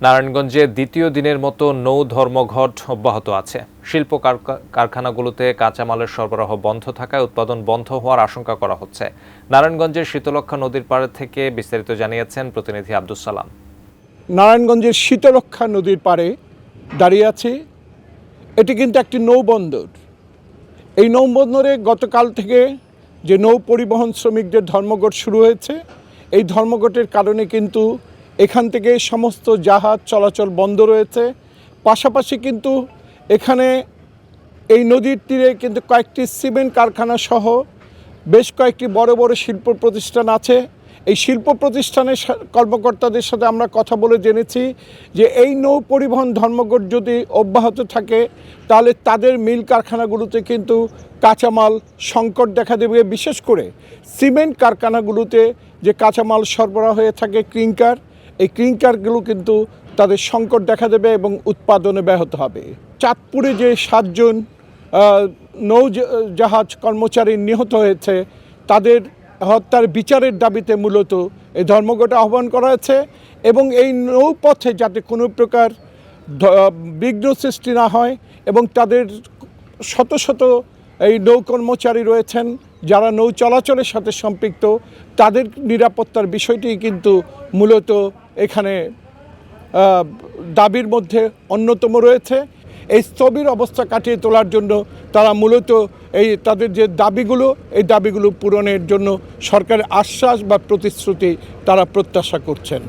নারায়ণগঞ্জে দ্বিতীয় দিনের মতো নৌ ধর্মঘট অব্যাহত আছে। শিল্প কারখানাগুলোতে কাঁচামালের সরবরাহ বন্ধ থাকায় উৎপাদন বন্ধ হওয়ার আশঙ্কা করা হচ্ছে। নারায়ণগঞ্জের শীতলক্ষ্যা নদীর পাড় থেকে বিস্তারিত জানিয়েছেন প্রতিনিধি আব্দুস সালাম। নারায়ণগঞ্জের শীতলক্ষ্যা নদীর পাড়ে দাঁড়িয়ে আছি। এটি কিন্তু একটি নৌবন্দর। এই নৌবন্দরে গতকাল থেকে যে নৌ পরিবহন শ্রমিকদের ধর্মঘট শুরু হয়েছে, এই ধর্মঘটের কারণে কিন্তু এখান থেকে সমস্ত জাহাজ চলাচল বন্ধ রয়েছে। পাশাপাশি কিন্তু এখানে এই নদীর তীরে কিন্তু কয়েকটি সিমেন্ট কারখানা সহ বেশ কয়েকটি বড় বড় শিল্প প্রতিষ্ঠান আছে। এই শিল্প প্রতিষ্ঠানের কর্মকর্তাদের সাথে আমরা কথা বলে জেনেছি যে এই নৌ পরিবহন ধর্মঘট যদি অব্যাহত থাকে তাহলে তাদের মিল কারখানাগুলোতে কিন্তু কাঁচামাল সংকট দেখা দেবে। বিশেষ করে সিমেন্ট কারখানাগুলোতে যে কাঁচামাল সরবরাহ হয়ে থাকে ক্লিংকার, এই ক্লিংকারগুলো কিন্তু তাদের সংকট দেখা দেবে এবং উৎপাদনে ব্যাহত হবে। চাঁদপুরে যে 7 জন নৌজাহাজ কর্মচারী নিহত হয়েছে, তাদের হত্যার বিচারের দাবিতে মূলত এই ধর্মঘট আহ্বান করা হয়েছে এবং এই নৌপথে যাতে কোনো প্রকার বিঘ্ন সৃষ্টি না হয় এবং তাদের শত শত এই নৌ কর্মচারী রয়েছেন যারা নৌ চলাচলের সাথে সম্পৃক্ত, তাদের নিরাপত্তার বিষয়টি কিন্তু মূলত এখানে দাবির মধ্যে অন্যতম রয়েছে। এই স্থবির অবস্থা কাটিয়ে তোলার জন্য তারা মূলত তাদের যে দাবিগুলো, এই দাবিগুলো পূরণের জন্য সরকারের আশ্বাস বা প্রতিশ্রুতি তারা প্রত্যাশা করছেন।